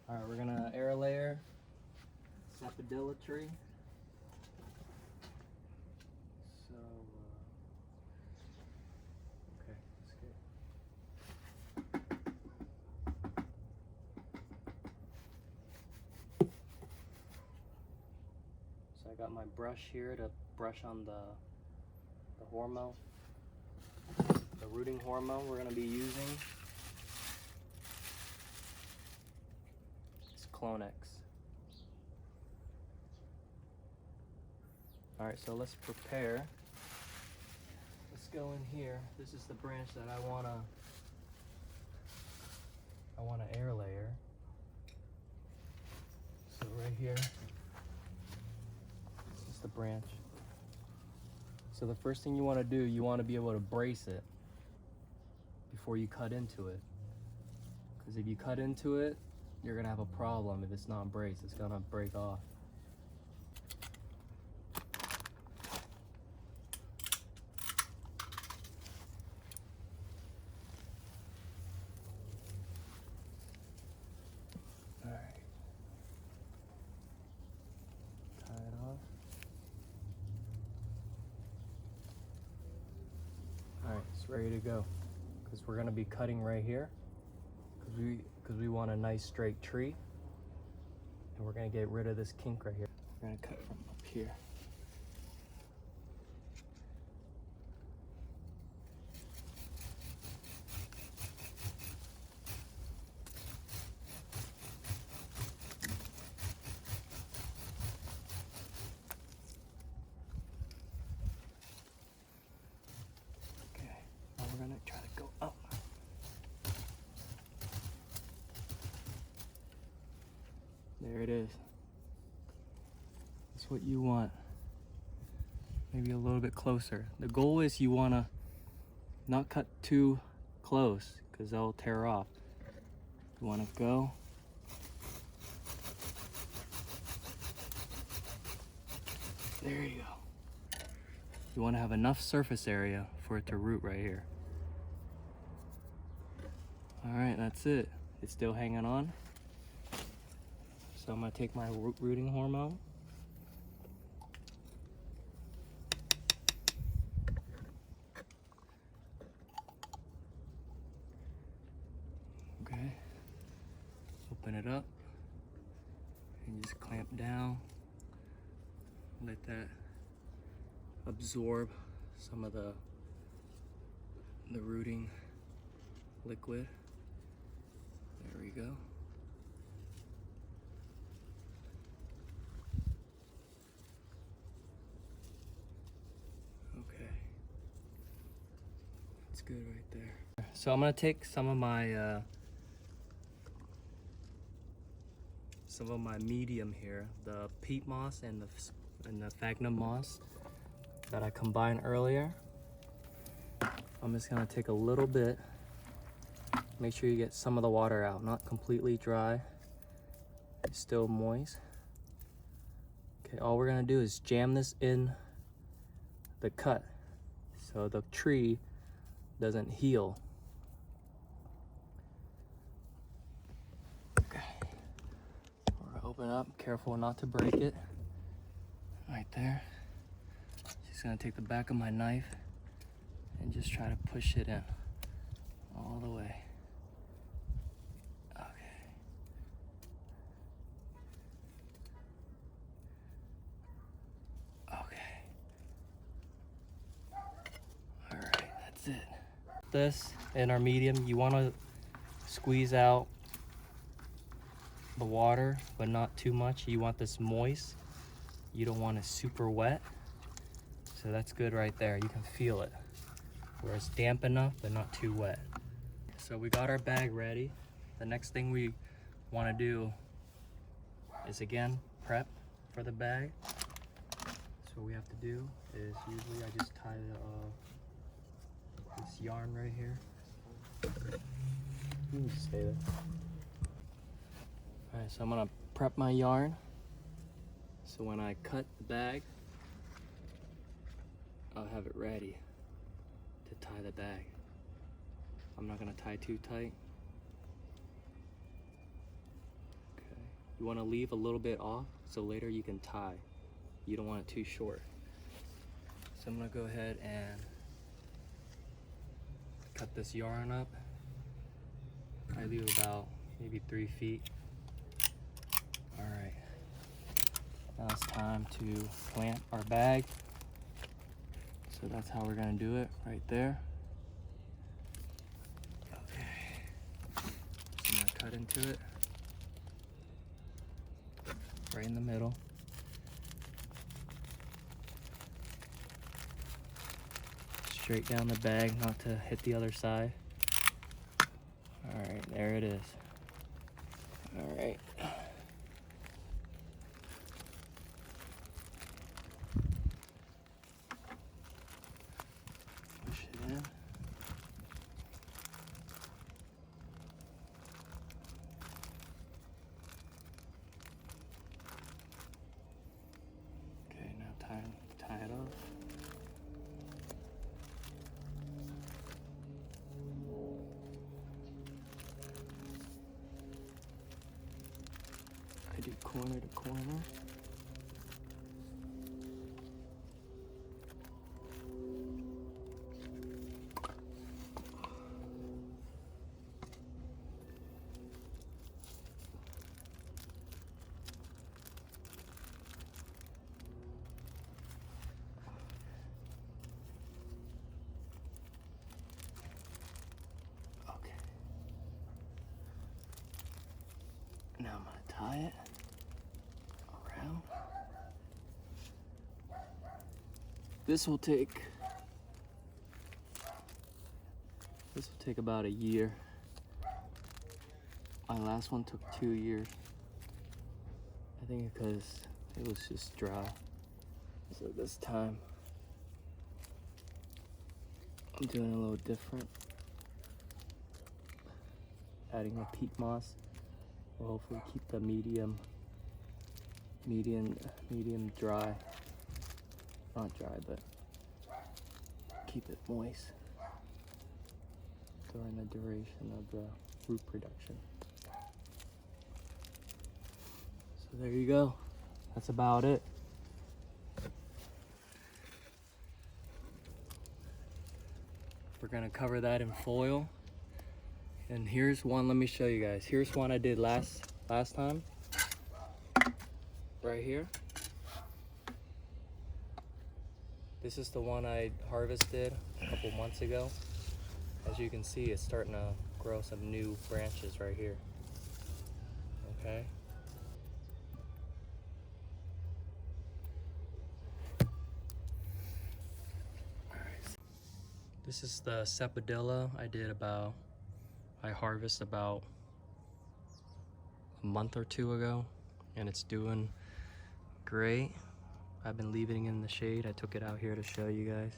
All right, we're gonna Airlayer Sapodilla tree. So, okay, let's get. So I got my brush here to brush on the hormone, the rooting hormone we're gonna be using. It's Clonex. All right, so let's prepare. Let's go in here. This is the branch that I wanna air layer. So right here, this is the branch. So the first thing you wanna do, you wanna be able to brace it before you cut into it. Because if you cut into it, you're gonna have a problem if it's not braced. It's gonna break off. Alright, it's ready to go. Because we're going to be cutting right here. Because we want a nice straight tree. And we're going to get rid of this kink right here. We're going to cut from up here. We're gonna try to go up. There it is. That's what you want. Maybe a little bit closer. The goal is you wanna not cut too close because they'll tear off. You wanna go. There you go. You wanna have enough surface area for it to root right here. All right, that's it. It's still hanging on. So I'm gonna take my rooting hormone. Okay, open it up and just clamp down. Let that absorb some of the rooting liquid. There we go. Okay. That's good right there. So I'm gonna take some of my medium here, the peat moss and the sphagnum moss that I combined earlier. I'm just gonna take a little bit. Make sure you get some of the water out, not completely dry. It's still moist. Okay, all we're gonna do is jam this in the cut so the tree doesn't heal. Okay, we're gonna open up, careful not to break it. Right there. Just gonna take the back of my knife and just try to push it in all the way. This in our medium, you want to squeeze out the water, but not too much. You want this moist. You don't want it super wet. So that's good right there. You can feel it. Where it's damp enough, but not too wet. So we got our bag ready. The next thing we want to do is again prep for the bag. So what we have to do is usually I just tie this yarn right here. You can just stay there. Alright, so I'm gonna prep my yarn. So when I cut the bag, I'll have it ready to tie the bag. I'm not gonna tie too tight. You want to leave a little bit off so later you can tie. You don't want it too short. So I'm gonna go ahead and cut this yarn up. I leave about maybe 3 feet. All right, now it's time to plant our bag. So that's how we're gonna do it, right there. Okay, so I'm gonna cut into it, right in the middle. Straight down the bag, not to hit the other side. All right, there it is. All right. Push it in. Okay, now tie it off. I do corner to corner. Okay. Now I'm gonna tie it around. This will take about a year. My last one took 2 years. I think because it was just dry. So this time I'm doing a little different. Adding a peat moss will hopefully keep the medium dry. Not dry, but keep it moist during the duration of the root production. So there you go. That's about it. We're gonna cover that in foil. And here's one, let me show you guys. Here's one I did last time. Right here. This is the one I harvested a couple months ago. As you can see, it's starting to grow some new branches right here. Okay. All right. This is the Sapodilla I harvested about a month or 2 ago, and it's doing great. I've been leaving it in the shade. I took it out here to show you guys.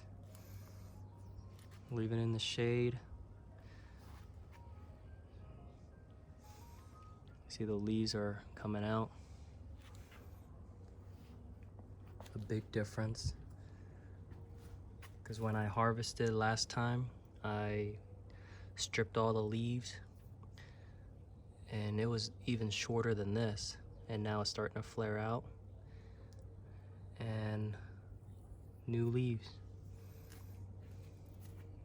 Leave it in the shade. See, the leaves are coming out. A big difference. Because when I harvested last time, I stripped all the leaves, and it was even shorter than this, and now it's starting to flare out and new leaves.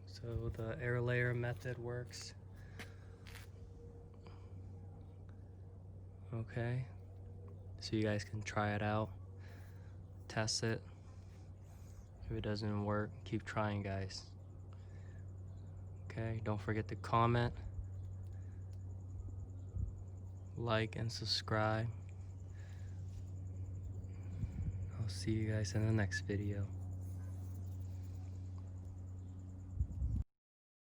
So the Airlayer method works. Okay, so you guys can try it out, test it. If it doesn't work, keep trying, guys. Okay, don't forget to comment, like, and subscribe. I'll see you guys in the next video.